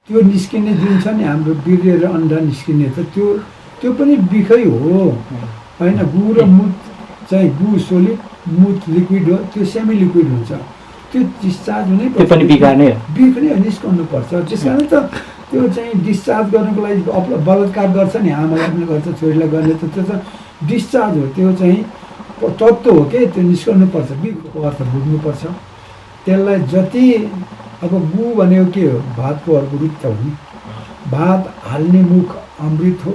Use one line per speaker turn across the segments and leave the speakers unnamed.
त्यो निस्किने जुन छ नि हाम्रो वीर्य र अन्डा निस्किने त त्यो पनि बिखै हो होइन। गु र मुत चाहिँ गु सोलिड मुत लिक्विड हो, त्यो सेमी लिक्विड हुन्छ, त्यो डिस्चार्ज हुनै पर्छ, बिखै निस्कनु पर्छ। त्यस कारण त त्यो चाहिँ डिस्चार्ज गर्नको लागि बलात्कार गर्छ नि, आमालाई पनि गर्छ, छोरीलाई गर्ने त त्यो त डिस्चार्ज हो, त्यो चाहिँ तत्त्व हो कि त्यो निस्कनु पर्छ, बिखको अर्थ बुझ्नुपर्छ। त्यसलाई जति अब गु भनेको के हो, भातको अर्को रूप त हो नि। भात हाल्ने मुख अमृत हो,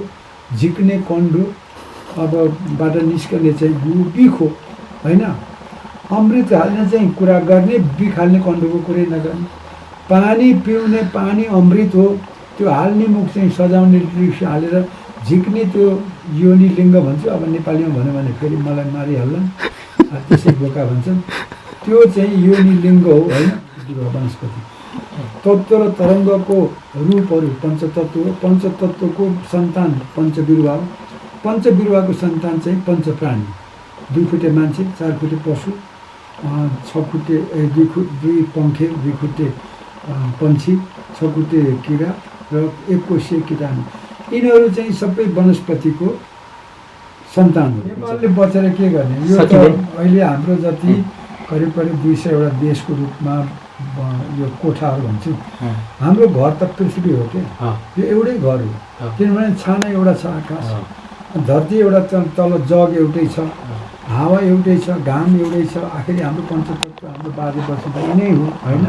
झिक्ने कन्डो अबबाट निस्कने चाहिँ गु बिख हो होइन। अमृत हाल्ने चाहिँ कुरा गर्ने, बिख हाल्ने कन्डोको कुरै नगर्ने। पानी पिउने पानी अमृत हो, त्यो हाल्ने मुख चाहिँ सजाउने दृश्य हालेर झिक्ने त्यो योनि लिङ्ग भन्छु। अब नेपालीमा भन्यो भने फेरि मलाई मारिहाल्छन्, त्यसै बोका भन्छन्। त्यो चाहिँ योनि लिङ्ग हो होइन। वनस्पति तत्त्व र तरङ्गको रूपहरू पञ्चतत्त्व हो। पञ्चतत्त्वको सन्तान पञ्चबिरुवा हो। पञ्चबिरुवाको सन्तान चाहिँ पञ्चप्राणी, 2 खुट्टे मान्छे, 4 खुट्टे पशु, 6 खुट्टे 2 पङ्खे, 2 खुट्टे पन्छी, 6 खुट्टे किरा र 1 कोषीय कीटाणु। यिनीहरू चाहिँ सबै वनस्पतिको सन्तान हो। नेपालले बचेर के गर्ने? यो त अहिले हाम्रो जति करिब 200 वटा देशको रूपमा यो कोठाहरू भन्छौँ। हाम्रो घर त पृथ्वी हो क्या, यो एउटै घर हो। किनभने छाना एउटा छ, आकाश, धरती एउटा, तल जग एउटै छ, हावा एउटै छ, घाम एउटै छ। आखिरी हाम्रो पञ्चतत्त्व, हाम्रो बाजे बसुधा यिनै हो होइन।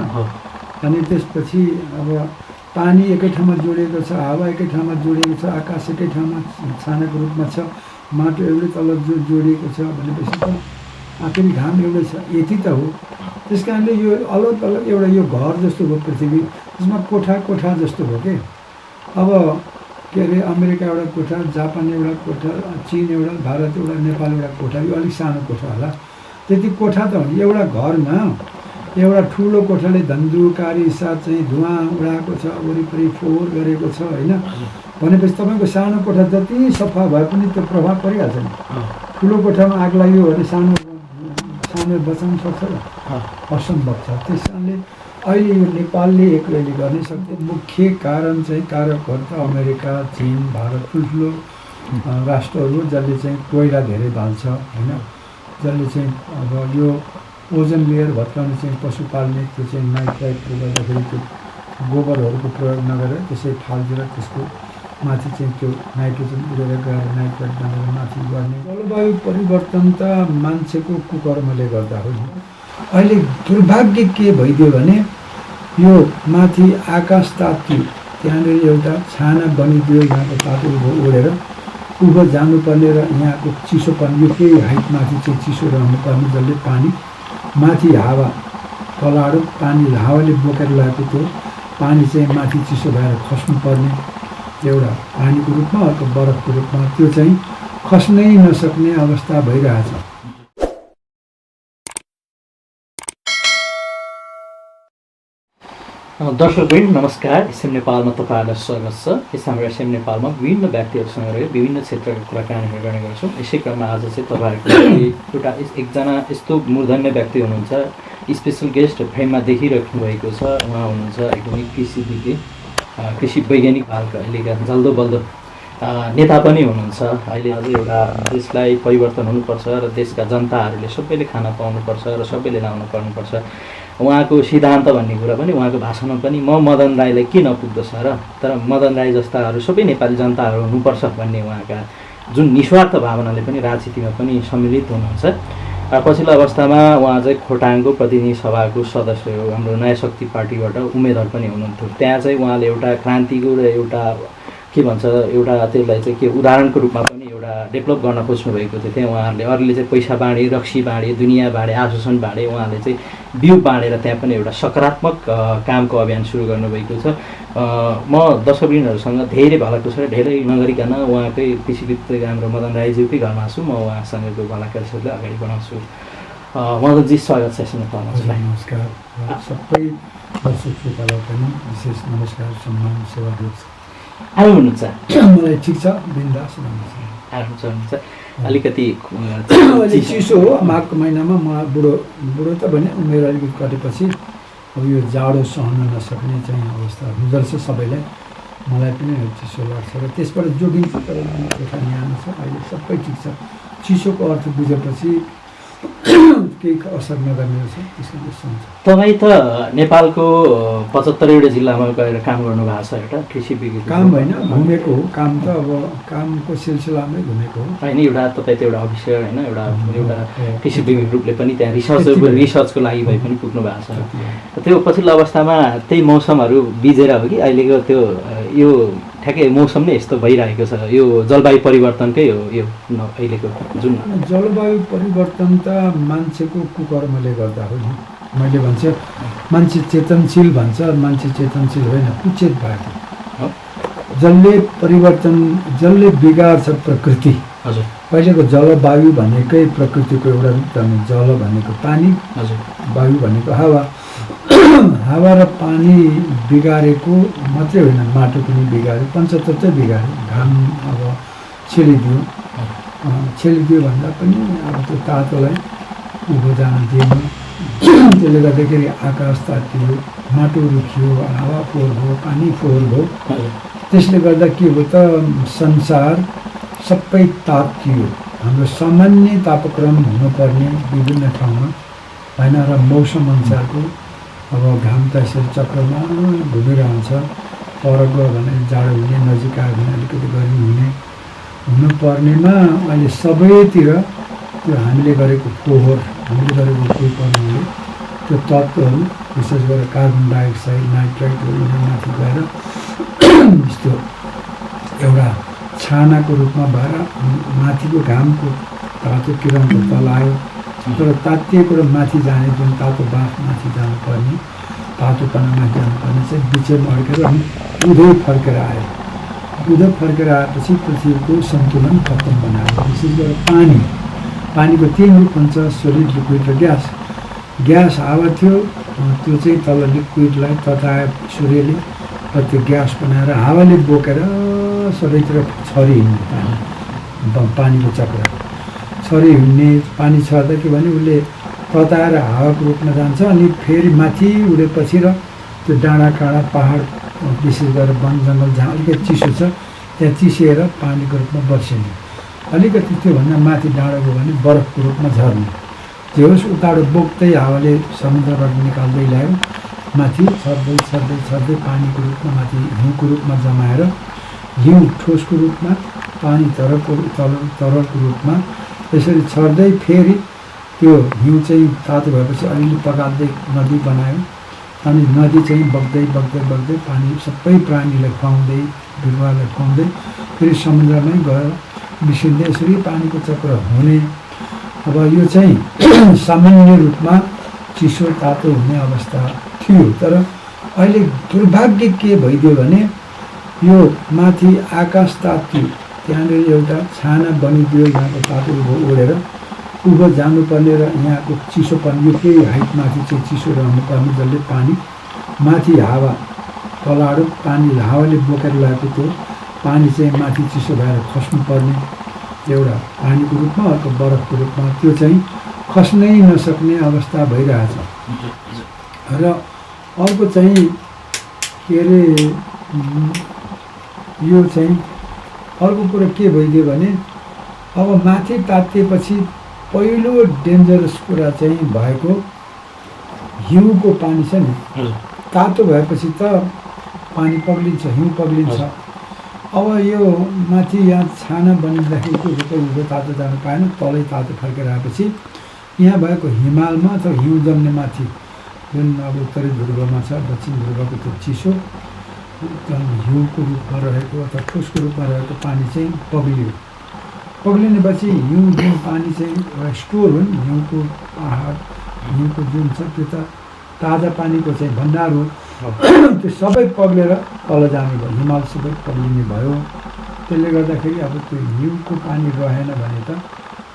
अनि त्यसपछि अब पानी एकै ठाउँमा जोडिएको छ, हावा एकै ठाउँमा जोडिएको छ, आकाश एकै ठाउँमा छानाको रूपमा छ, माटो एउटै तल जोडिएको छ भनेपछि त आखिरी घाम एउटै छ, यति त हो। त्यस कारणले यो अलग अलग एउटा यो घर जस्तो हो पृथ्वी, त्यसमा कोठा कोठा जस्तो हो कि। अब के अरे अमेरिका एउटा कोठा, जापान एउटा कोठा, चीन एउटा, भारत एउटा, नेपाल एउटा कोठा, यो अलिक सानो कोठा होला, त्यति कोठा त हो नि। एउटा घरमा एउटा ठुलो कोठाले धन्धुकारी साथ चाहिँ धुवाँ उडाएको छ, वरिपरि फोहोर गरेको छ होइन भनेपछि तपाईँको सानो कोठा जति सफा भए पनि त्यो प्रभाव परिहाल्छ नि। ठुलो कोठामा आग लाग्यो भने सानो बचाउन सक्छ र? असम्भव छ। त्यस कारणले अहिले यो नेपालले एक्लैले गर्नै सक्छ। मुख्य कारण चाहिँ कारकहरू त अमेरिका, चीन, भारत ठुल्ठुलो राष्ट्रहरू जसले चाहिँ कोइला धेरै बाल्छ होइन, जसले चाहिँ अब यो ओजन लेयर भत्काउने चाहिँ पशु पाल्ने त्यो चाहिँ नाइट्राइटले गर्दाखेरि त्यो गोबरहरूको प्रयोग नगरेर त्यसै फाल्दिएर त्यसको माथि चाहिँ त्यो नाइट्रोजन उडेर गएर नाइट्राइट बनेर माथि गर्ने। जलवायु परिवर्तन त मान्छेको कुकर्मले गर्दा हो। अहिले दुर्भाग्य के भइदियो भने यो माथि आकाश तात्यो, त्यहाँनिर एउटा छाना बनिदियो, यहाँको तातो उडेर उभो जानुपर्ने र यहाँको चिसोपन यो केही हाइट माथि चाहिँ चिसो रहनुपर्ने, जसले पानी माथि हावा पलाडो पानी हावाले बोकेर ल्याएको त्यो पानी चाहिँ माथि चिसो भएर खस्नुपर्ने एउटा पानीको रूपमा, अर्को बरफको रूपमा, त्यो चाहिँ खस्नै नसक्ने अवस्था भइरहेछ।
दर्शकवृन्द नमस्कार। एसएम नेपालमा तपाईँहरूलाई स्वागत छ। यस हाम्रो एसएम नेपालमा विभिन्न व्यक्तिहरूसँग रह्यो विभिन्न क्षेत्रका कुराकानीहरू गर्ने गर्छौँ। यसै क्रममा आज चाहिँ तपाईँहरूको एउटा एकजना यस्तो मूर्धन्य व्यक्ति हुनुहुन्छ, स्पेसल गेस्ट फ्रेममा देखिराख्नु भएको छ। उहाँ हुनुहुन्छ एकदमै कृषि वैज्ञानिक हालका अहिलेका जल्दो बल्दो नेता पनि हुनुहुन्छ। अहिले अझै एउटा देशलाई परिवर्तन हुनुपर्छ र देशका जनताहरूले सबैले खाना पाउनुपर्छ र सबैले लाउनु पर्नुपर्छ। उहाँको सिद्धान्त भन्ने कुरा पनि उहाँको भाषणमा पनि मदन राईलाई के नपुग्दछ र, तर मदन राई जस्ताहरू सबै नेपाली जनताहरू हुनुपर्छ भन्ने उहाँका जुन निस्वार्थ भावनाले पनि राजनीतिमा पनि सम्मिलित हुनुहुन्छ। पछिल्लो अवस्थामा उहाँ चाहिँ खोटाङको प्रतिनिधि सभाको सदस्य हो, हाम्रो नयाँ शक्ति पार्टीबाट उम्मेदवार पनि हुनुहुन्थ्यो। त्यहाँ चाहिँ उहाँले एउटा क्रान्तिको र एउटा के भन्छ एउटा त्यसलाई चाहिँ के उदाहरणको रूपमा पनि एउटा डेभलप गर्न खोज्नु भएको थियो। त्यहाँ उहाँहरूले अरूले चाहिँ पैसा बाँडे, रक्सी बाँडे, दुनियाँ बाँडे, आश्वासन बाँडे, उहाँले चाहिँ बिउ बाँडेर त्यहाँ पनि एउटा सकारात्मक कामको अभियान सुरु गर्नुभएको छ। म दर्शकवृन्दहरूसँग धेरै भलाकुसारी धेरै नगरिकन उहाँकै कृषिविद हाम्रो मदन राईज्यूकै घरमा छु। म उहाँसँगको भलाकुसारीलाई अगाडि बढाउँछु। मदनजी स्वागत छ यसमा तपाईँलाई।
नमस्कार। सबै दर्शक श्रोतालाई पनि विशेष नमस्कार, सम्मान, सेवा दिन्छ।
आराम हुनुहुन्छ?
मलाई ठिक छ, बिन्दास
आराम हुनुहुन्छ। अलिकति
चिसो हो। माघको महिनामा म बुढो त भने उमेर अलिकति कटेपछि अब यो जाडो सहन नसक्ने चाहिँ अवस्था हुँदो रहेछ सबैलाई, मलाई पनि चिसो लाग्छ र त्यसबाट जोगिन्छ। तर कोठा न्यानो छ, अहिले सबै ठिक छ। चिसोको अर्थ बुझेपछि केही असर नगर्ने रहेछ, त्यसैले हुन्छ।
तपाईँ त नेपालको 75वटा जिल्लामा गएर काम गर्नुभएको छ, एउटा कृषि विज्ञ
काम होइन, घुमेको हो। काम त अब कामको सिलसिलामै घुमेको हो
होइन। एउटा तपाईँ त एउटा अफिसर होइन, एउटा कृषि विज्ञ रूपले पनि त्यहाँ रिसर्चको लागि भए पनि पुग्नु भएको छ। त्यो पछिल्लो अवस्थामा त्यही मौसमहरू बिजेर हो कि अहिलेको त्यो यो ठ्याक्कै मौसम नै यस्तो भइरहेको छ, यो जलवायु परिवर्तनकै हो यो अहिलेको जुन
जलवायु परिवर्तन त मान्छेको कुकर्मले गर्दा हो नि। मैले भन्छ मान्छे चेतनशील भन्छ, मान्छे चेतनशील होइन, कुचेत भएको। जसले बिगार्छ प्रकृति।
हजुर।
पहिलेको जलवायु भनेकै प्रकृतिको एउटा रूप हो। जल भनेको पानी,
हजुर,
वायु भनेको हावा। हावा र पानी बिगारेको मात्रै होइन, माटो पनि बिगाऱ्यो, पञ्चतत्त्व बिगाऱ्यो। घाम अब छेलिदियो भन्दा पनि अब त्यो तातोलाई उँभो जान दिएन। त्यसले गर्दाखेरि आकाश तातियो, माटो रुखियो, हावा फोहोर भयो, पानी फोहोर भयो। त्यसले गर्दा के भयो त संसार सबै तातियो। हाम्रो सामान्य तापक्रम हुनुपर्ने विभिन्न ठाउँमा होइन र मौसम अनुसारको अब घाम त यसरी चक्रमा घुमिरहन्छ। पर गयो भने जाडो हुने, नजिक आयो भने अलिकति गर्मी हुने हुनुपर्नेमा अहिले सबैतिर त्यो हामीले गरेको फोहोर, हामीले गरेको कुकर्मले त्यो तत्त्वहरू विशेष गरेर कार्बन डाइअक्साइड, नाइट्राइटहरू माथि गएर यस्तो एउटा छानाको रूपमा भएर माथिको घामको तातो किरणको तल आयो। तर तातिएको र माथि जाने जुन तातो बाफ माथि जानुपर्ने, तातोपना माथि जानुपर्ने चाहिँ बिचमा अड्केर उधै फर्केर आयो। उधै फर्केर आएपछि पृथ्वीको सन्तुलन खत्तम बनायो। विशेष गरेर पानीको 3 रूप हुन्छ, सोलिड, लिक्विड र ग्यास। ग्यास हावा थियो, त्यो चाहिँ तल लिक्विडलाई तताए सूर्यले र त्यो ग्यास बनाएर हावाले बोकेर सबैतिर छरी हिँड्ने पानीको चक्र छरी हिँड्ने। पानी छर्दा के भने उसले तताएर हावाको रूपमा जान्छ अनि फेरि माथि उडेपछि र त्यो डाँडा काँडा पहाड विशेष गरेर वन जङ्गल जहाँ अलिकति चिसो छ त्यहाँ चिसिएर पानीको रूपमा बर्सिने। अलिकति त्योभन्दा माथि डाँडा गयो भने बरफको रूपमा झर्ने। जे होस् उताबाट बोक्दै हावाले समुद्रबाट निकाल्दै ल्यायो, माथि छर्दै छर्दै छर्दै पानीको रूपमा माथि हिउँको रूपमा जमाएर हिउँ ठोसको रूपमा, पानी तरलको रूपमा यसरी छर्दै फेरि त्यो हिउँ चाहिँ तातो भएपछि अलिअलि पकाल्दै नदी बनायो। अनि नदी चाहिँ बग्दै बग्दै बग्दै पानी सबै प्राणीलाई खुवाउँदै, बिरुवालाई खुवाउँदै फेरि समुद्रमै गएर मिसिँदै यसरी पानीको चक्र हुने। अब यो चाहिँ सामान्य रूपमा चिसो तातो हुने अवस्था थियो। तर अहिले दुर्भाग्य के भइदियो भने यो माथि आकाश तातियो, त्यहाँनिर एउटा छाना बनिदियो, यहाँको तातो ओढेर उँभो जानुपर्ने र यहाँको चिसोपन यो केही हाइटमाथि चाहिँ चिसो रहनुपर्ने, जसले पानी माथि हावा तलाडो पानी हावाले बोकेर ल्याएको त्यो पानी चाहिँ माथि चिसो भएर खस्नुपर्ने एउटा पानीको रूपमा, अर्को बरफको रूपमा, त्यो चाहिँ खस्नै नसक्ने अवस्था भइरहेछ। र अर्को चाहिँ के अरे यो चाहिँ अर्को कुरा के भइदियो भने अब माथि तातिएपछि पहिलो डेन्जरस कुरा चाहिँ भएको हिउँको पानी छ नि। तातो भएपछि त पानी पग्लिन्छ, हिउँ पग्लिन्छ। अब यो माथि यहाँ छाना बनिँदाखेरि उँभो तातो जानु पाएन, तलै तातो फर्केर आएपछि यहाँ भएको हिमालमा अथवा हिउँ जम्ने माथि जुन अब उत्तरी ध्रुवमा छ, दक्षिण ध्रुवको त्यो चिसो हिउँको रूपमा रहेको अथवा ठोसको रूपमा रहेको पानी चाहिँ पग्लियो। पग्लिनेपछि हिउँ जुन पानी चाहिँ स्टोर हो नि, हिउँको पहाड हिउँको जुन छ त्यो त ताजा पानीको चाहिँ भण्डार हो। त्यो सबै पग्लेर तल जाने भयो, हिमाल सबै पग्लिने भयो। त्यसले गर्दाखेरि अब त्यो हिउँको पानी रहेन भने त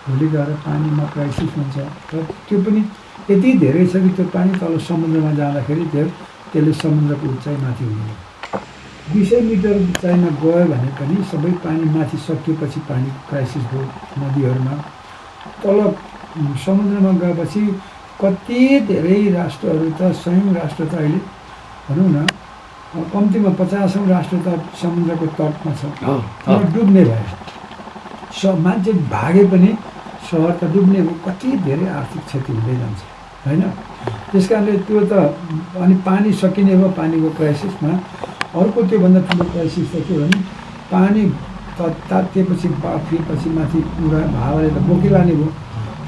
भोलि गएर पानीमा क्राइसिस हुन्छ। र त्यो पनि यति धेरै छ कि त्यो पानी तल समुद्रमा जाँदाखेरि त्यसले समुद्रको उचाइ माथि हुने। 200 मिटर उचाइमा गयो भने पनि सबै पानी माथि सकिएपछि पानी क्राइसिस भयो नदीहरूमा। तल समुद्रमा गएपछि कति धेरै राष्ट्रहरू त संयुक्त राष्ट्र त अहिले भनौँ न कम्तीमा 50औं राष्ट्र त समुद्रको तटमा छ, तर डुब्ने भयो। मान्छे भागे पनि सहर त डुब्ने भयो, कति धेरै आर्थिक क्षति हुँदै जान्छ होइन। त्यस कारणले त्यो त अनि पानी सकिने भयो, पानीको क्राइसिसमा अर्को त्योभन्दा ठुलो क्राइसिस त के भने पानी तातिएपछि बाफिएपछि माथि पुरा हावाले त बोकिलाने भयो,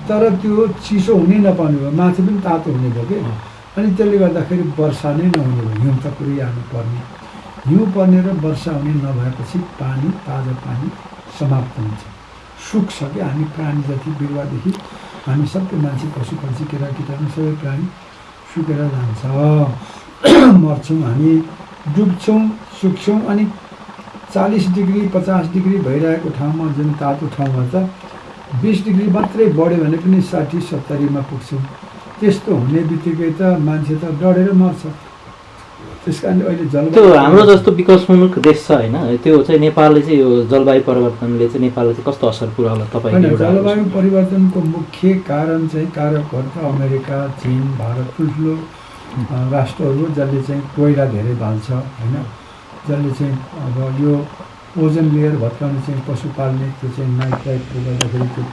तर त्यो चिसो हुनै नपाउने भयो, माथि पनि तातो हुने भयो कि। अनि त्यसले गर्दाखेरि वर्षा नै नहुने भयो, हिउँ त पुरै आउनु पर्ने, हिउँ पर्ने र वर्षा हुने नभएपछि पानी ताजा पानी समाप्त हुन्छ, सुक्छ कि। हामी प्राणी जति बिरुवादेखि हामी सबै मान्छे पशु पक्षी केरा किटाणु सबै प्राणी सुकेर जान्छ, मर्छौँ हामी, डुब्छौँ, सुक्छौँ। अनि 40 डिग्री 50 डिग्री भइरहेको ठाउँमा जुन तातो ठाउँमा त 20 डिग्री मात्रै बढ्यो भने पनि 60-70मा पुग्छौँ। त्यस्तो हुने बित्तिकै त मान्छे त डढेर मर्छ। त्यस कारण अहिले
त्यो हाम्रो जस्तो विकासोन्मुख देश छ होइन, त्यो चाहिँ नेपालले चाहिँ यो जलवायु परिवर्तनले चाहिँ नेपालले चाहिँ कस्तो असर पुऱ्याउला तपाईँको?
जलवायु परिवर्तनको मुख्य कारण चाहिँ कारकहरू त अमेरिका, चीन, भारत ठुल्ठुलो राष्ट्रहरू जसले चाहिँ कोइला धेरै बाल्छ होइन, जसले चाहिँ अब यो ओजन लेयर भत्काउने चाहिँ पशु पाल्ने त्यो चाहिँ नाइट्राइटले गर्दाखेरि त्यो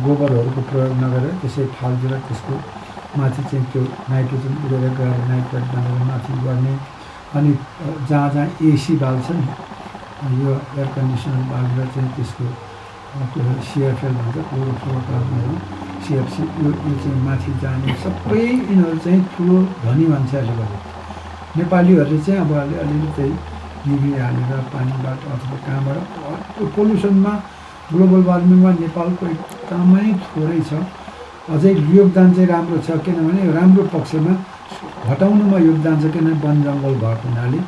गोबरहरूको प्रयोग नगरेर त्यसै फाल्देर त्यसको माथि चाहिँ त्यो नाइट्रोजन उडेर गएर नाइट्राइट बनाएर माथि गर्ने। अनि जहाँ जहाँ एसी बाल्छ नि, यो एयर कन्डिसनर बालेर चाहिँ त्यसको त्यो सिएफएल भन्छ, क्लोरोफ्लोरोकार्बनहरू, सिएफसी, यो चाहिँ माथि जाने सबै यिनीहरू चाहिँ ठुलो धनी मान्छेहरूले गर्छ। नेपालीहरूले चाहिँ अब अलिअलि चाहिँ युरिया हालेर पानीबाट अथवा कहाँबाट त्यो पोल्युसनमा ग्लोबल वार्मिङमा नेपालको एकदमै थोरै छ। अझै योगदान चाहिँ राम्रो छ, किनभने राम्रो पक्षमा घटाउनुमा योगदान छ, किनभने वन जङ्गल भएको हुनाले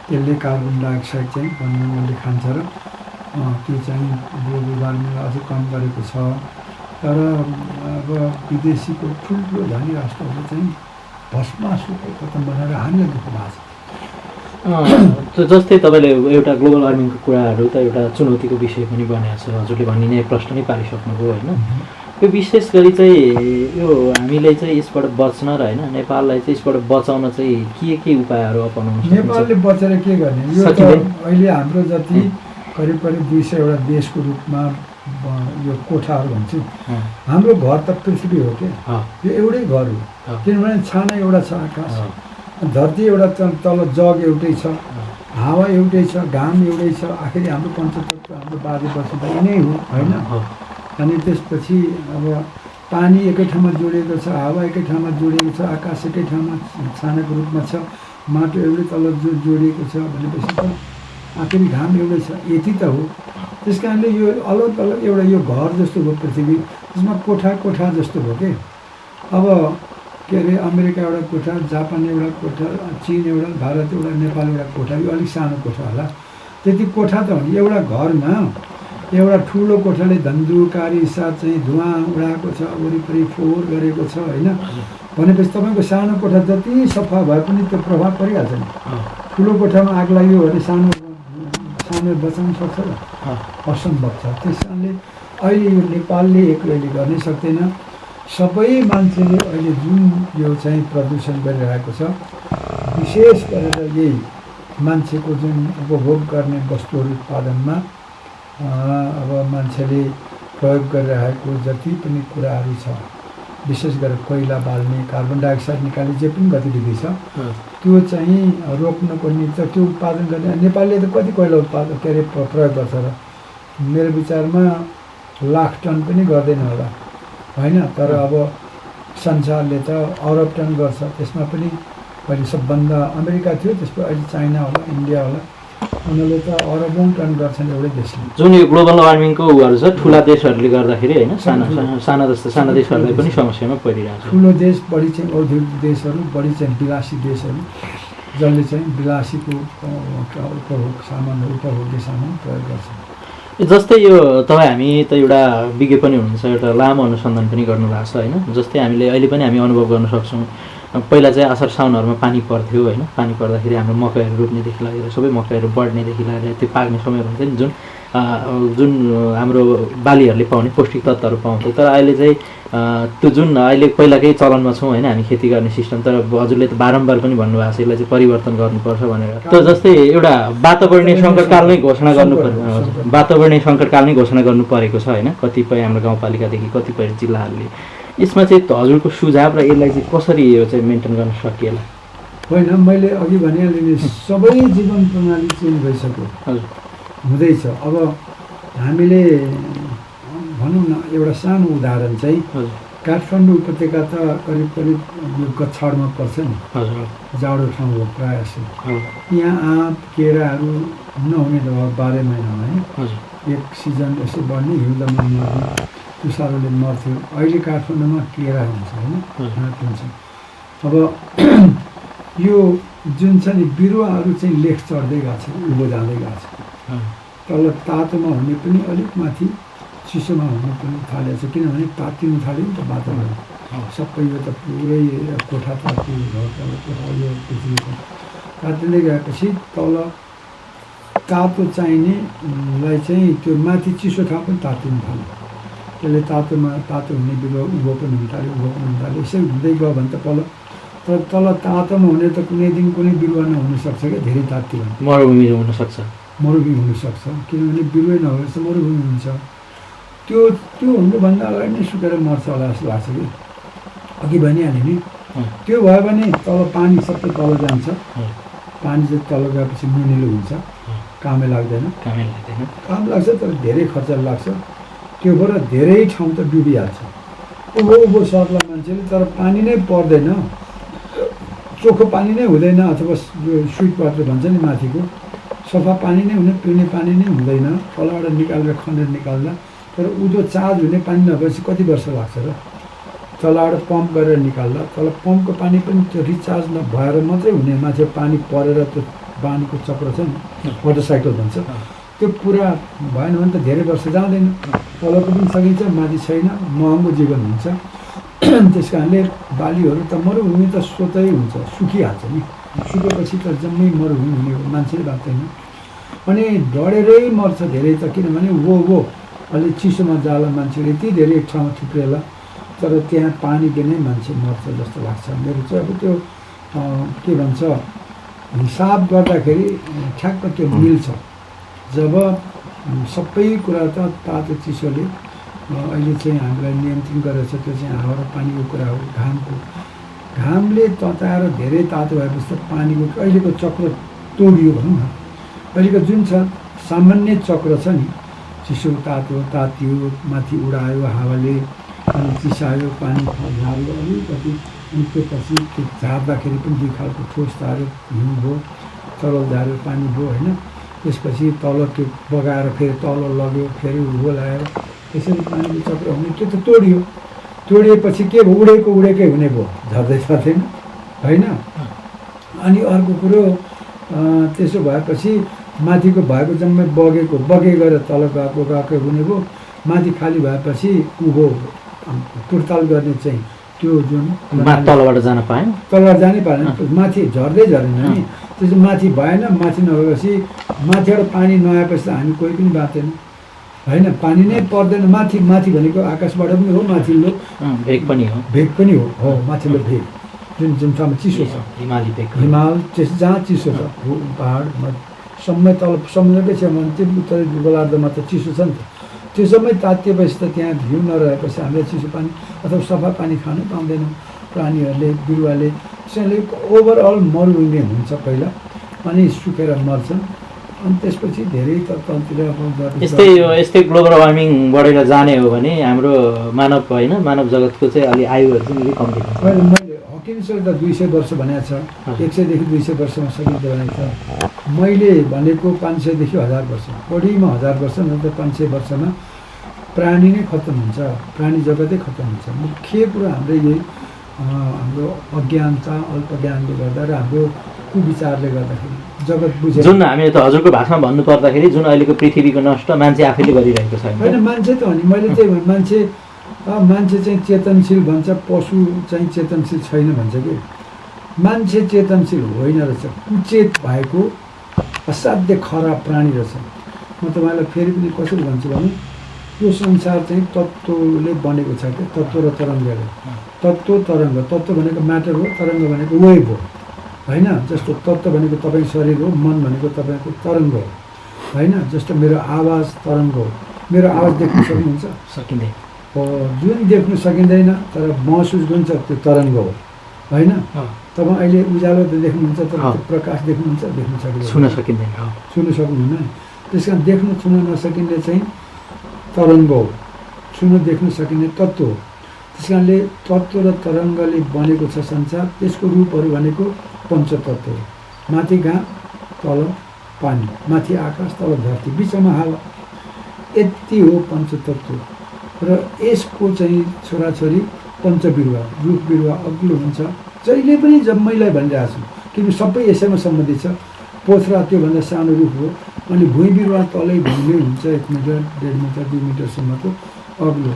त्यसले कार्बन डाइअक्साइड चाहिँ वन जङ्गलले खान्छ र त्यो चाहिँ ग्लोबल वार्मिङलाई अझै कम गरेको छ। तर अब विदेशीको ठुल्ठुलो धनी राष्ट्रहरूले चाहिँ भस्मासुको खतम बनाएर हामीलाई दुःख भएको छ।
जस्तै तपाईँले एउटा ग्लोबल वार्मिङको कुराहरू त एउटा चुनौतीको विषय पनि बनाएको छ, हजुरले भनिने प्रश्न नै पारिसक्नुभयो होइन। यो विशेष गरी चाहिँ यो हामीले चाहिँ यसबाट बच्न र होइन नेपाललाई चाहिँ यसबाट बचाउन चाहिँ के उपायहरू अपनाउनु सक्छ?
नेपालले बचेर के गर्ने? यो त अहिले हाम्रो जति करिब 200 वटा देशको रूपमा यो कोठाहरू भन्छौँ, हाम्रो घर त पृथ्वी हो क्या, यो एउटै घर हो। किनभने छाना एउटा छ, आकाश धरती एउटा तल जग एउटै छ, हावा एउटै छ, घाम एउटै छ। आखिर हाम्रो पञ्चतत्व हाम्रो बाजे बसुधा यिनै हो होइन। अनि त्यसपछि अब पानी एकै ठाउँमा जोडिएको छ, हावा एकै ठाउँमा जोडिएको छ, आकाश एकै ठाउँमा छानाको रूपमा छ, माटो एउटै तल जोडिएको छ भनेपछि त आखिर घाम एउटै छ, यति त हो। त्यस कारणले यो अलग अलग एउटा यो घर जस्तो भयो पृथ्वी, त्यसमा कोठा कोठा जस्तो भयो कि। अब के अरे अमेरिका एउटा कोठा, जापान एउटा कोठा, चीन एउटा, भारत एउटा, नेपाल एउटा कोठा, यो अलिक सानो कोठा होला, त्यति कोठा त हो नि। एउटा घरमा एउटा ठुलो कोठाले धन्धुकारी साथ चाहिँ धुवाँ उडाएको छ, वरिपरि फोहोर गरेको छ होइन, भनेपछि तपाईँको सानो कोठा जति सफा भए पनि त्यो प्रभाव परिहाल्छ नि। ठुलो कोठामा आग लाग्यो भने सानो बचाउन सक्छ र? असम्भव छ। त्यस कारणले अहिले यो नेपालले एक्लैले गर्नै सक्दैन। सबै मान्छेले अहिले जुन यो चाहिँ प्रदूषण गरिरहेको छ, विशेष गरेर यही मान्छेको जुन उपभोग गर्ने वस्तुहरू उत्पादनमा अब मान्छेले प्रयोग गरिरहेको जति पनि कुराहरू छ, विशेष गरेर कोइला बाल्ने, कार्बन डाइअक्साइड निकाल्ने जे पनि गतिविधि छ, त्यो चाहिँ रोक्नको निम्ति त्यो उत्पादन गर्ने। नेपालले त कति कोइला उत्पादन के अरे प्रयोग गर्छ र? मेरो विचारमा लाख टन पनि गर्दैन होला होइन, तर अब संसारले त अरब टन गर्छ। त्यसमा पनि पहिले सबभन्दा अमेरिका थियो, त्यसपछि अहिले चाइना होला, इन्डिया होला, उनीहरूले त अरबौँ टन गर्छन् एउटै देशले।
जुन यो ग्लोबल वार्मिङको उहरू छ ठुला देशहरूले गर्दाखेरि होइन, साना देशहरूलाई पनि समस्यामा परिरहेको छ।
ठुलो देश, बढी चाहिँ औद्योगिक देशहरू, बढी चाहिँ विलासी देशहरू, जसले चाहिँ विलासीको उपभोग्य सामान प्रयोग गर्छ।
जस्तै यो तपाईँ हामी त एउटा विज्ञ पनि हुनुहुन्छ, एउटा लामो अनुसन्धान पनि गर्नुभएको छ होइन। जस्तै हामीले अहिले पनि हामी अनुभव गर्न सक्छौँ पहिला चाहिँ असार साउनहरूमा पानी पर्थ्यो होइन, पानी पर्दाखेरि हाम्रो मकैहरू रोप्नेदेखि लगेर सबै मकैहरू बढ्नेदेखि लगेर त्यो पाक्ने समयहरू हुन्छ नि, जुन हाम्रो बालीहरूले पाउने पौष्टिक तत्त्वहरू पाउँथ्यो। तर अहिले चाहिँ त्यो जुन अहिले पहिलाकै चलनमा छौँ होइन हामी खेती गर्ने सिस्टम, तर हजुरले त बारम्बार पनि भन्नुभएको छ यसलाई चाहिँ परिवर्तन गर्नुपर्छ भनेर। त जस्तै एउटा वातावरणीय सङ्कटकाल नै घोषणा गर्नु वातावरणीय सङ्कटकाल नै घोषणा गर्नु परेको छ होइन, कतिपय हाम्रो गाउँपालिकादेखि कतिपय जिल्लाहरूले। यसमा चाहिँ हजुरको सुझाव र यसलाई चाहिँ कसरी यो चाहिँ मेन्टेन गर्न सकिएला?
होइन, मैले अघि भनिहालेँ नि, सबै जीवन प्रणाली चेन्ज भइसक्यो, हुँदैछ। अब हामीले भनौँ न एउटा सानो उदाहरण चाहिँ काठमाडौँ उपत्यका त करिब करिब यो कछाडमा पर्छ नि, जाडो ठाउँ हो प्रायः जस्तो। यहाँ आँप केराहरू नहुने त 12 महिनामा होइन, एक सिजन यसो बढ्ने हिउँदमा मर्ने, तुसारोले मर्थ्यो। अहिले काठमाडौँमा केरा हुन्छ होइन, आँप हुन्छ। अब यो जुन छ नि बिरुवाहरू चाहिँ लेख चढ्दै गएको छ, उँभो जाँदै गएको छ। तल तातोमा हुने पनि अलिक माथि चिसोमा हुनु पनि थालेको छ, किनभने तातिनु थाल्यो नि त वातावरण सबै। यो त पुरै कोठा तातियो, घर तल कोठा यो पृथ्वीको तातिँदै गएपछि तल तातो चाहिनेलाई चाहिँ त्यो माथि चिसो ठाउँ पनि तातिनु थाल्यो। त्यसले तातो हुने बिरुवा उँभो पनि हुन थाल्यो, उँभो पनि हुन थाल्यो। यसै हुँदै गयो भने त तल तातोमा हुने त कुनै दिन कुनै बिरुवा नहुनसक्छ क्या, धेरै तातियो भने
मरुभूमि हुनसक्छ,
किनभने बिरुवै नभए जस्तो मरुभूमि हुन्छ। त्यो हुनुभन्दा अगाडि नै सुकेर मर्छ होला जस्तो लाग्छ कि। अघि भनिहालेँ नि, त्यो भयो भने तल पानी सबै तल जान्छ, पानी चाहिँ तल गएपछि मुनिलो हुन्छ, कामै लाग्दैन, काम लाग्छ तर धेरै खर्च लाग्छ। त्यो भएर धेरै ठाउँ त डुबिहाल्छ, उँभो सर्ला मान्छेले, तर पानी नै पर्दैन, चोखो पानी नै हुँदैन, अथवा यो स्विट वाटर भन्छ नि माथिको सफा पानी नै हुने, पिउने पानी नै हुँदैन तलबाट निकालेर खनेर निकाल्दा। तर उँधो चार्ज हुने पानी नभएपछि कति वर्ष लाग्छ र, तलबाट पम्प गरेर निकाल्दा। तल पम्पको पानी पनि त्यो रिचार्ज नभएर मात्रै हुने, माथि पानी परेर त्यो पानीको चक्र छ नि, मोटरसाइकल भन्छ, त्यो पुरा भएन भने त धेरै वर्ष जाँदैन। तलको पनि सकिन्छ, माथि छैन, महँगो जीवन हुन्छ। त्यस कारणले बालीहरू त मरुभूमि त स्वतै हुन्छ, सुकिहाल्छ नि, सुकेपछि त जम्मै मरुभूमि हुने हो, मान्छेले बाँच्दैन। अनि डढेरै मर्छ धेरै त, किनभने वो अलि चिसोमा जाला मान्छेले यति धेरै एक ठाउँमा थुप्रेला, तर त्यहाँ पानी बिनै मान्छे मर्छ जस्तो लाग्छ मेरो चाहिँ। अब त्यो के भन्छ, हिसाब गर्दाखेरि ठ्याक्क त्यो मिल्छ। जब सबै कुरा त तातो चिसोले अहिले चाहिँ हामीलाई नियन्त्रण गरेको छ, त्यो चाहिँ हावा र पानीको कुरा हो। घामले तताएर धेरै तातो भएपछि त पानीको अहिलेको चक्र तोडियो भनौँ न। अहिलेको जुन छ सामान्य चक्र छ नि, चिसो तातियो, माथि उडायो हावाले, अनि चिसायो, पानी झार्यो अलिकति, अनि त्यसपछि त्यो झार्दाखेरि पनि दुई खालको ठोस झार्यो, हिउँ भयो, तरल झार्यो, पानी भयो होइन। त्यसपछि तल त्यो बगाएर फेरि तल लग्यो, फेरि उँभो ल्यायो, त्यसरी पानीको चक्र हुने। त्यो त तोडिएपछि के भयो, उडेकै हुने भयो, झर्दै जाँदैन होइन। अनि अर्को कुरो, त्यसो भएपछि माथिको भएको जम्मै बगे गएर तल गएको हुने भयो। माथि खाली भएपछि उँभो तुरताल गर्ने चाहिँ त्यो जुन
तलबाट जान पाएन,
तलबाट जानै पाएन, माथि झर्दै झरेन नि। त्यसो माथि भएन, माथि नभएपछि माथिबाट पानी नआएपछि त हामी कोही पनि बाँचेन होइन, पानी नै पर्दैन। माथि भनेको आकाशबाट पनि हो, माथिल्लो
भेग पनि
हो, माथिल्लो भेग जुन ठाउँमा चिसो छ, हिमाल जहाँ चिसो छ, पहाड सम्मै तल समुद्रकै छेउमा त्यो उत्तरी गोलार्धमा त चिसो छ नि त। त्यो सबै तातिएपछि त त्यहाँ हिउँ नरहेपछि हामीले चिसो पानी अथवा सफा पानी खानु पाउँदैनौँ, प्राणीहरूले बिरुवाले। त्यसैले ओभरअल मरुभूमि हुन्छ पहिला, अनि सुकेर मर्छन्, अनि त्यसपछि धेरै त तलतिर
यस्तै ग्लोबल वार्मिङ बढेर जाने हो भने हाम्रो मानव जगतको चाहिँ अलि आयुहरू चाहिँ निकै कम्ती हुन्छ।
मैले हकिन्सले त 200 वर्ष भनेको छ, 100 देखि 200 वर्षमा सकिन्छ भनेको छ। मैले भनेको 500 देखि 1000 वर्ष, बढीमा 1000 वर्ष, नत्र 500 वर्षमा प्राणी नै खत्तम हुन्छ, प्राणी जगतै खत्तम हुन्छ। मुख्य कुरो हाम्रो यही हाम्रो अज्ञानता, अल्प ज्ञानले गर्दा र हाम्रो कुविचारले गर्दाखेरि जगत बुझेर,
जुन हामीले त हजुरको भाषामा भन्नु पर्दाखेरि जुन अहिलेको पृथ्वीको नष्ट मान्छे आफैले गरिरहेको छ
होइन। मान्छे त हो नि, मैले चाहिँ मान्छे चाहिँ चेतनशील भन्छ, पशु चाहिँ चेतनशील छैन भन्छ कि। मान्छे चेतनशील होइन रहेछ, कुचेत भएको असाध्य खराब प्राणी रहेछ। म तपाईँलाई फेरि पनि कसरी भन्छु भने यो संसार चाहिँ तत्त्वले बनेको छ क्या, तत्त्व र तरङ्गले। तत्त्व तरङ्ग, तत्त्व भनेको म्याटर हो, तरङ्ग भनेको वेभ हो होइन। जस्तो तत्त्व भनेको तपाईँ शरीर हो, मन भनेको तपाईँको तरङ्ग हो होइन। जस्तो मेरो आवाज तरङ्ग हो, मेरो आवाज देख्न सक्नुहुन्छ?
सकिँदैन।
जुन देख्न सकिँदैन तर महसुस हुन्छ त्यो तरङ्ग हो होइन। तपाईँ अहिले उज्यालो त देख्नुहुन्छ तर प्रकाश देख्नुहुन्छ? देख्न सकिँदैन,
छुन सकिँदैन,
छुन सक्नुहुन्न। त्यस कारण देख्न छुन नसकिने चाहिँ तरङ्ग हो, छुन देख्न सकिने तत्त्व हो। त्यस कारणले तत्त्व र तरङ्गले बनेको छ संसार। त्यसको रूपहरू भनेको पञ्चतत्त्व हो। माथि घाम, तल पानी, माथि आकाश, तल धरती, बिचमा हावा, यति हो पञ्चतत्त्व। र यसको चाहिँ छोराछोरी पञ्चबिरुवा, रुख बिरुवा अग्लो हुन्छ। जहिले पनि जम्मैलाई भनिरहेको छु किनकि सबै यसैमा सम्बन्धित छ। पोथरा त्योभन्दा सानो रुख हो, अनि भुइँ बिरुवा तलै भुइँमै हुन्छ, 1 मिटर 1.5 मिटर 2 मिटरसम्मको अग्लो,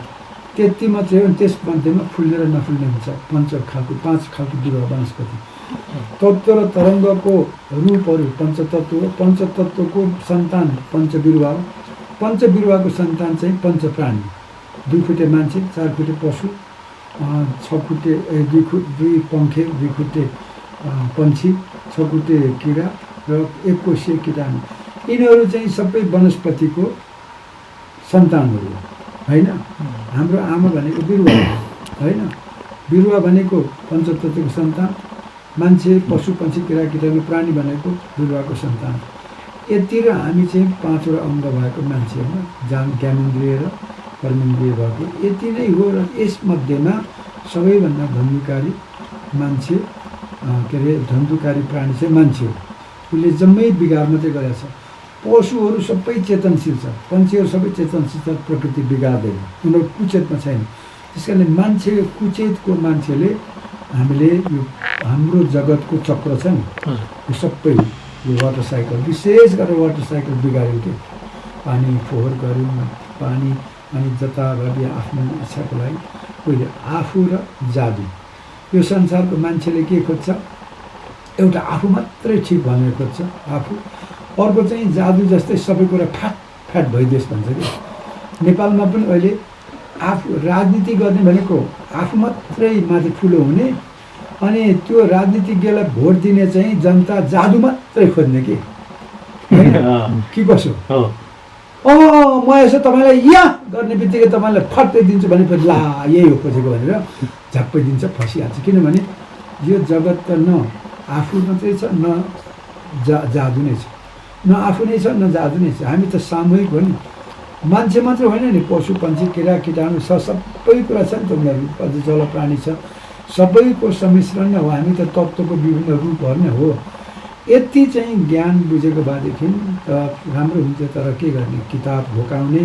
त्यति मात्रै हो। त्यसमध्येमा फुल्ने र नफुल्ने हुन्छ 5 खालको बिरुवा वनस्पति। तत्त्व र तरङ्गको रूपहरू पञ्चतत्त्व हो। पञ्चतत्त्वको सन्तान पञ्चबिरुवा हो। पञ्चबिरुवाको सन्तान चाहिँ पञ्चप्राणी, 2 खुट्टे मान्छे, 4 खुट्टे पशु, 6 खुट्टे 2 पङ्खे, 2 खुट्टे पन्छी, 6 खुट्टे किरा र 1 कोषीय कीटाणु। यिनीहरू चाहिँ सबै वनस्पतिको सन्तानहरू होइन। हाम्रो आमा भनेको बिरुवा होइन। बिरुवा भनेको पञ्चतत्त्वको सन्तान, मान्छे, पशु, पन्छी, किरा कीटाणु, प्राणी भनेको बिरुवाको सन्तान। यति र हामी चाहिँ 5वटा अङ्ग भएको मान्छे होइन, ज्ञानेन्द्रिय र कर्मेन्द्रिय भएको यति नै हो। र यसमध्येमा सबैभन्दा धन्धुकारी मान्छे के अरे धन्धुकारी प्राणी चाहिँ मान्छे हो। उसले जम्मै बिगार मात्रै गरेको छ। पशुहरू सबै चेतनशील छ, पन्छीहरू सबै चेतनशील छ, प्रकृति बिगार्दैन, उनीहरू कुचेतमा छैन। त्यस कारणले मान्छे कुचेतको मान्छेले हामीले यो हाम्रो जगतको चक्र छ नि, यो सबै यो वाटर साइकल, विशेष गरेर वाटर साइकल बिगाऱ्यो कि पानी फोहोर गऱ्यौँ, पानी अनि जताभावी आफ्नो इच्छाको लागि। पहिले आफू र जादु, यो संसारको मान्छेले के खोज्छ? एउटा आफू मात्रै ठिक भनेर खोज्छ आफू। अर्को चाहिँ जादु जस्तै सबै कुरा फ्याट भइदियोस् भन्छ कि। नेपालमा पनि अहिले आफू राजनीति गर्ने भनेको आफू मात्रै माथि ठुलो हुने, अनि त्यो राजनीतिज्ञलाई भोट दिने चाहिँ जनता जादु मात्रै खोज्ने कि के कसो? म यसो तपाईँलाई यहाँ गर्ने बित्तिकै तपाईँलाई फट्टै दिन्छु भनेपछि ला यही हो खोजेको भनेर झप्पै दिन्छ, फसिहाल्छ। किनभने यो जगत त न आफू मात्रै छ न जादु नै छ, न आफू नै छ न जादु नै छ। हामी त सामूहिक हो नि, मान्छे मात्रै होइन नि, पशु पन्छी किरा कीटाणु छ, सबै कुरा छ नि त। उनीहरू अझ जल प्राणी छ, सबैको सम्मिश्रण नै हो। हामी त तत्त्वको विभिन्न रूपहरू नै हो। यति चाहिँ ज्ञान बुझेको भएदेखि त राम्रो हुन्छ। तर के गर्ने? किताब भोकाउने,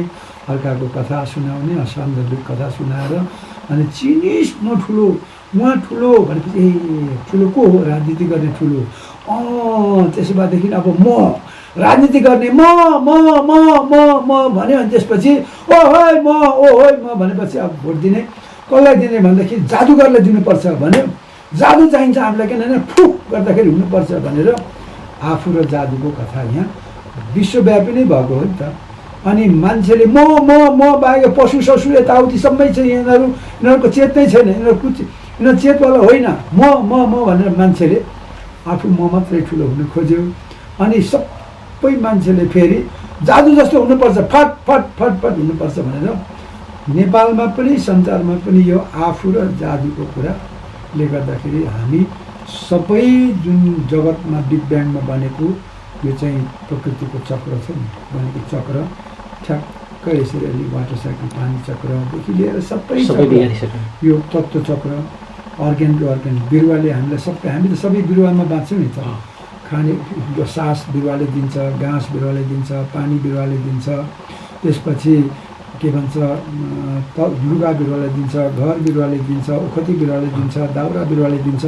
अर्काको कथा सुनाउने, असान्दर्भिक कथा सुनाएर अनि चिनिस् म ठुलो, उहाँ ठुलो भनेपछि ए ठुलो को हो? राजनीति गर्ने ठुलो। त्यसो भएदेखि अब म राजनीति गर्ने म म म म म भन्यो। अनि त्यसपछि ओहोइ म भनेपछि अब भोट दिने कसलाई दिने भन्दाखेरि जादुगरलाई दिनुपर्छ भन्यो। जादु चाहिन्छ हामीलाई, किनभने फुक गर्दाखेरि हुनुपर्छ भनेर आफू र जादुको कथा यहाँ विश्वव्यापी नै भएको हो नि त। अनि मान्छेले म बाहेक पशु ससु यताउति सबै छ, यिनीहरूको चेत नै छैन, यिनीहरू चेतवाला होइन। म भनेर मान्छेले आफू म मात्रै ठुलो हुनु खोज्यो। अनि सबै मान्छेले फेरि जादु जस्तो हुनुपर्छ, फट फट फट फट हुनुपर्छ भनेर नेपालमा पनि संसारमा पनि यो आफू र जादुको कुराले गर्दाखेरि हामी सबै जुन जगतमा बिग ब्याङमा बनेको यो चाहिँ प्रकृतिको चक्र छ नि, बनेको चक्र ठ्याक्कै यसरी अलि वाटर साइकल, पानी चक्रदेखि लिएर सबै यो तत्त्व चक्र, अर्ग्यान टु अर्ग्यान, बिरुवाले हामीलाई सबै, हामी त सबै बिरुवामा बाँच्छौँ नि त। खाने सास बिरुवाले दिन्छ, घाँस बिरुवाले दिन्छ, पानी बिरुवाले दिन्छ, त्यसपछि के भन्छ लुगा बिरुवाले दिन्छ, घर बिरुवाले दिन्छ, ओखती बिरुवाले दिन्छ, दाउरा बिरुवाले दिन्छ।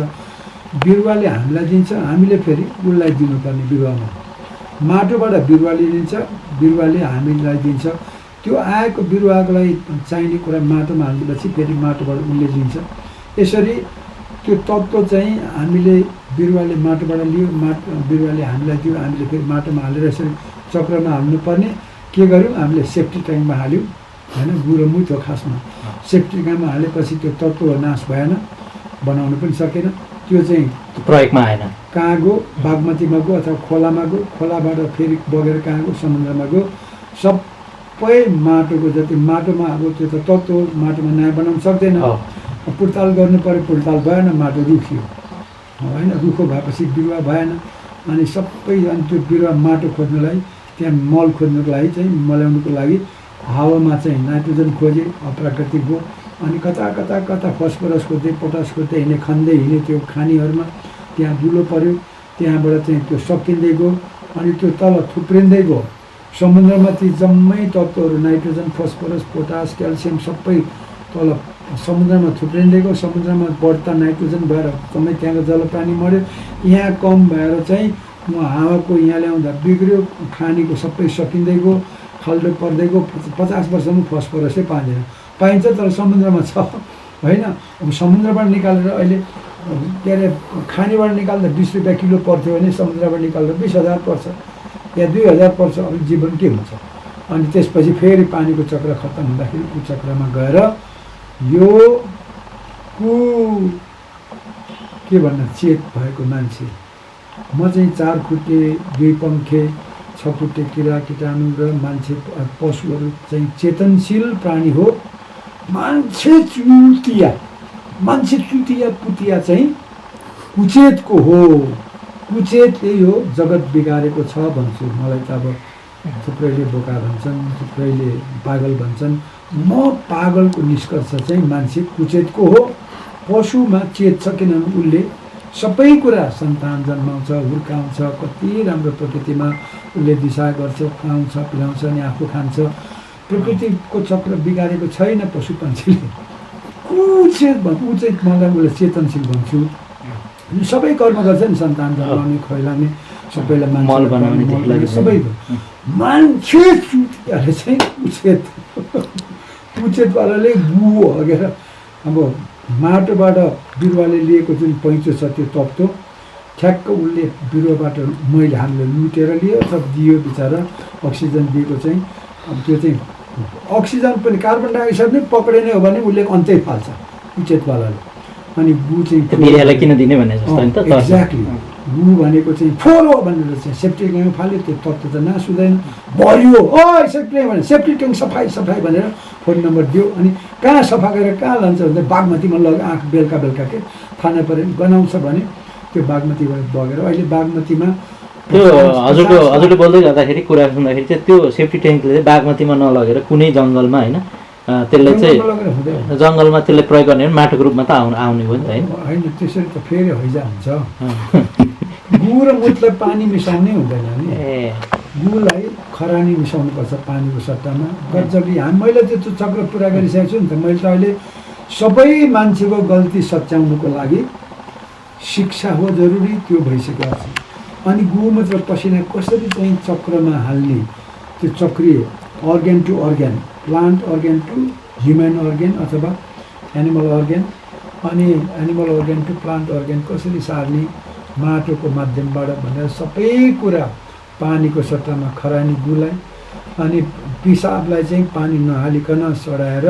बिरुवाले हामीलाई दिन्छ, हामीले फेरि उसलाई दिनुपर्ने बिरुवामा। माटोबाट बिरुवाले दिन्छ, बिरुवाले हामीलाई दिन्छ। त्यो आएको बिरुवाको लागि चाहिने कुरा माटोमा हालिदिएपछि फेरि माटोबाट उसले दिन्छ। यसरी त्यो तत्त्व चाहिँ हामीले बिरुवाले माटोबाट लियो, बिरुवाले हामीलाई दियो, हामीले फेरि माटोमा हालेर यसरी चक्रमा हाल्नुपर्ने। के गर्यौँ हामीले सेफ्टी ट्याङ्कमा हाल्यौँ होइन, गु र मुत हो खासमा। सेफ्टी ट्याङ्कमा हालेपछि त्यो तत्त्व नाश भएन, बनाउनु पनि सकेन। त्यो चाहिँ
प्रयोगमा आएन।
कहाँ गयो, बागमतीमा गयो अथवा खोलामा गयो, खोलाबाट फेरि बगेर कहाँ गयो, समुद्रमा गयो। सबै माटोको जति माटोमा अब त्यो त तत्त्व माटोमा नयाँ बनाउनु सक्दैन, पुर्ताल गर्नु पऱ्यो, पुर्ताल भएन, माटो रुखियो होइन, रुखो भएपछि बिरुवा भएन। अनि सबै अनि त्यो बिरुवा माटो खोज्नुलाई, त्यहाँ मल खोज्नुको लागि चाहिँ मल्याउनुको लागि हावामा चाहिँ नाइट्रोजन खोजे, अप्राकृतिक हो। अनि कता कता कता फस्फरस खोज्दै, पोटास खोज्दै हिँड्ने, खन्दै हिँड्ने त्यो खानीहरूमा, त्यहाँ दुलो पऱ्यो, त्यहाँबाट चाहिँ त्यो सकिँदै गयो। अनि त्यो तल थुप्रिँदै गयो समुद्रमा। ती जम्मै तत्त्वहरू नाइट्रोजन, फस्फरस, पोटास, क्याल्सियम सबै तल समुद्रमा थुप्रिँदै गयो। समुद्रमा बढ्दा नाइट्रोजन भएर जम्मै त्यहाँको जलप्राणी मऱ्यो। यहाँ कम भएर चाहिँ हावाको यहाँ ल्याउँदा बिग्रियो, खानीको सबै सकिँदै गयो, खाल्डो पर्दै गयो। 50 वर्षसम्म फस्फरसै पाइँदैन, पाइन्छ तर समुद्रमा छ होइन। अब समुद्रबाट निकालेर अहिले के अरे खानीबाट निकाल्दा 20 रुपियाँ किलो पर्थ्यो भने समुद्रबाट निकाल्दा 20,000 पर्छ या 2,000 पर्छ। अब जीवन के हुन्छ? अनि त्यसपछि फेरि पानीको चक्र खत्तम हुँदाखेरि ऊ चक्रमा गएर यो के भन्न चेत भएको मान्छे, म चाहिँ 4 खुट्टे 2 पङ्खे 6 खुट्टे किरा कीटाणु र मान्छे पशुहरू चाहिँ चेतनशील प्राणी हो। मान्छे चुतिया पुतिया चाहिँ कुचेतको हो। कुचेत यही हो, जगत बिगारेको छ भन्छु। मलाई त अब थुप्रैले बोका भन्छन्, थुप्रैले पागल भन्छन्। म पागलको निष्कर्ष चाहिँ मान्छे कुचेतको हो। पशुमा चेत छ, किनभने उसले सबै कुरा, सन्तान जन्माउँछ, हुर्काउँछ, कति राम्रो प्रकृतिमा उसले दिशा गर्छ, खुवाउँछ, पिलाउँछ अनि आफू खान्छ। प्रकृतिको चक्र बिगारेको छैन पशु पन्छीले। कुचेत भन्छु, ऊ चाहिँ मलाई उसले चेतनशील भन्छु। सबै कर्म गर्छ नि, सन्तान जन्माउने, खुवाउने, सबैलाई
मल बनाउने,
सबै। मान्छे चुतियाले चाहिँ कुचेतवालाले गु हगेर अब माटोबाट बिरुवाले लिएको जुन पैँचो छ त्यो तत्त्व ठ्याक्क उसले बिरुवाबाट मैले हामीले लुटेर लियो अथवा दियो बिचरा। अक्सिजन दिएको चाहिँ अब त्यो चाहिँ अक्सिजन पनि कार्बन डाइअक्साइड नै पक्रिने हो भने उसले अन्तै फाल्छ कुचेतवालाले। अनि गु चाहिँ
बिरुवालाई किन दिने भने जस्तो नि त।
एक्ज्याक्टली, गु भनेको चाहिँ फोहोर हो भनेर चाहिँ सेफ्टी ट्याङ्कमा फाल्यो, त्यो तत्त्व त नाश हुँदैन। भरियो ओ सेफ्टी ट्याङ्क भने सेफ्टी ट्याङ्क सफाइ भनेर फोन नम्बर दियो। अनि कहाँ सफा गरेर कहाँ लान्छ भने बागमतीमा लग्यो। आँख बेलुका के थाना पऱ्यो गनाउँछ भने त्यो बागमतीबाट बगेर अहिले बागमतीमा
त्यो हजुरले बोल्दै गर्दाखेरि कुरा सुन्दाखेरि चाहिँ त्यो सेफ्टी ट्याङ्कले बागमतीमा नलगेर कुनै जङ्गलमा होइन, त्यसले चाहिँ जङ्गलमा त्यसले प्रयोग गर्ने माटोको रूपमा त आउने हो नि त
होइन। त्यसरी त फेरि हैजा हुन्छ। गु र मुतलाई पानी मिसाउनै हुँदैन नि, गुलाई खरानी मिसाउनुपर्छ पानीको सट्टामा। गजबी मैले त्यो चक्र पुरा गरिसकेको छु नि त। मैले त अहिले सबै मान्छेको गल्ती सच्याउनुको लागि शिक्षा हो जरुरी, त्यो भइसकेको छ। अनि गोमूत्र पसिना कसरी चाहिँ चक्रमा हाल्ने, त्यो चक्रिय organ to organ, plant organ to human organ अथवा एनिमल अर्ग्यान, अनि animal organ to plant organ कसरी सार्ने माटोको माध्यमबाट भनेर सबै कुरा पानीको सट्टामा खरानी गुलाई। अनि पिसाबलाई चाहिँ पानी नहालिकन सडाएर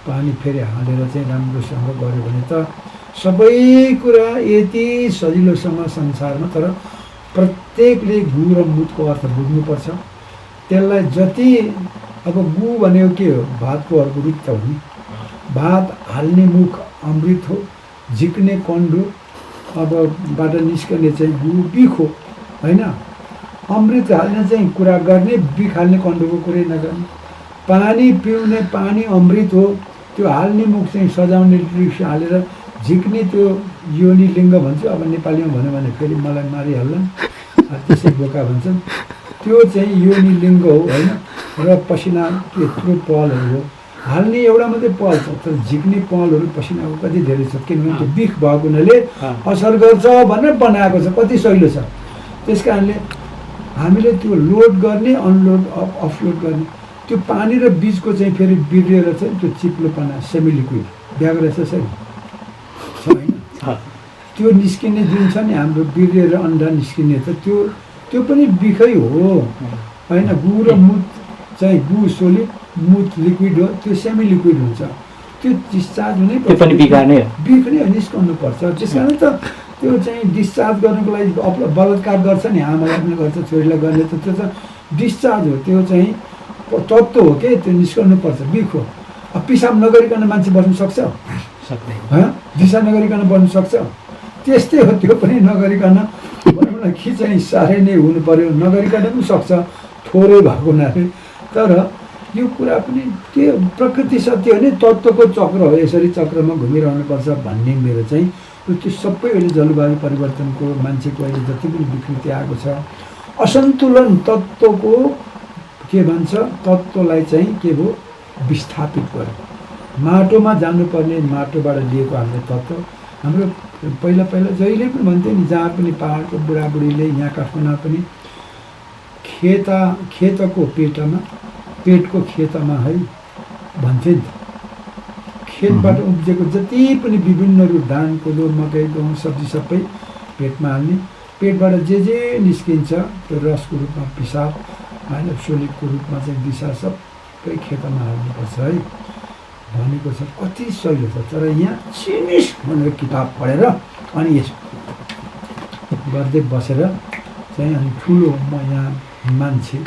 पानी फेरि हालेर चाहिँ राम्रोसँग गऱ्यो भने त सबै कुरा यति सजिलोसँग संसारमा। तर प्रत्येकले गु र मुतको अर्थ बुझ्नुपर्छ। त्यसलाई जति अब गु भनेको के हो, भातको अर्को रूप त हो नि। भात हाल्ने मुख अमृत हो, झिक्ने कन्डो अब बाट निस्कने चाहिँ गु बिख हो होइन। अमृत हाल्ने चाहिँ कुरा गर्ने, बिख हाल्ने कन्डोको कुरै नगर्ने। पानी पिउने पानी अमृत हो, त्यो हाल्ने मुख चाहिँ सजाउने दृश्य हालेर झिक्ने त्यो योनि लिङ्ग भन्छ। अब नेपालीमा भन्यो भने फेरि मलाई मारिहाल्छन्, त्यसै बोका भन्छन्। त्यो चाहिँ योनि लिङ्ग हो होइन। र पसिना यत्रो पलहरू हो, हाल्ने एउटा मात्रै पल छ तर झिक्ने पलहरू पसिनाको कति धेरै छ। किनभने त्यो बिख भएको हुनाले असर गर्छ भनेर बनाएको छ, कति सहिलो छ। त्यस कारणले हामीले त्यो लोड गर्ने, अनलोड अफलोड गर्ने, त्यो पानी र बीजको चाहिँ फेरि बिग्रिएर चाहिँ त्यो चिप्लोपना सेमी लिक्विड ब्याग रहेछ छैन। त्यो निस्किने जुन छ नि हाम्रो वीर्य र अन्डा निस्किने त त्यो पनि बिखै हो होइन। गु र मुत चाहिँ गु सोलिड मुत लिक्विड हो, त्यो सेमी लिक्विड हुन्छ। त्यो डिस्चार्ज हुनै
त्यो पनि बिगार्ने हो,
बिग्ने निस्कनु पर्छ। त्यस कारण त त्यो चाहिँ डिस्चार्ज गर्नको लागि बलात्कार गर्छ नि, आमालाई पनि गर्छ, छोरीलाई गर्ने त त्यो त डिस्चार्ज हो, त्यो चाहिँ तत्त्व हो के, त्यो निस्कनु पर्छ, बिख हो। अब पिसाब नगरिकन मान्छे बस्नु सक्छ? दिशा नगरिकन बस्नु सक्छ? त्यस्तै हो, त्यो पनि नगरिकन भनौँ न कि चाहिँ साह्रै नै हुनु पर्यो, नगरिकन पनि सक्छ थोरै भएको हुनाले। तर यो कुरा पनि त्यो प्रकृति सत्य हो नि, तत्त्वको चक्र हो, यसरी चक्रमा घुमिरहनुपर्छ भन्ने मेरो चाहिँ त्यो सबै अहिले जलवायु परिवर्तनको मान्छेको अहिले जति पनि विकृति आएको छ, असन्तुलन तत्त्वको के भन्छ, तत्त्वलाई चाहिँ के भयो विस्थापित गर्यो। माटोमा जानुपर्ने माटोबाट लिएको हाम्रो तत्त्व, हाम्रो पहिला जहिले पनि भन्थ्यो नि, जहाँ पनि पहाडको बुढाबुढीले यहाँ काठमाडौँ पनि खेतको पेटको खेतमा है भन्थे नि, खेतबाट उब्जेको जति पनि विभिन्न रूप धान कोदो मकै गहुँ सब्जी सबै पेटमा हाल्ने, पेटबाट जे निस्किन्छ त्यो रसको रूपमा पिसाब होइन, सोलिडको रूपमा चाहिँ दिशा सबै खेतमा हाल्नुपर्छ है भनेको छ। कति सजिलो छ, तर यहाँ सिमिस भनेर किताब पढेर अनि यसो गर्दै बसेर चाहिँ अनि ठुलो म यहाँ मान्छे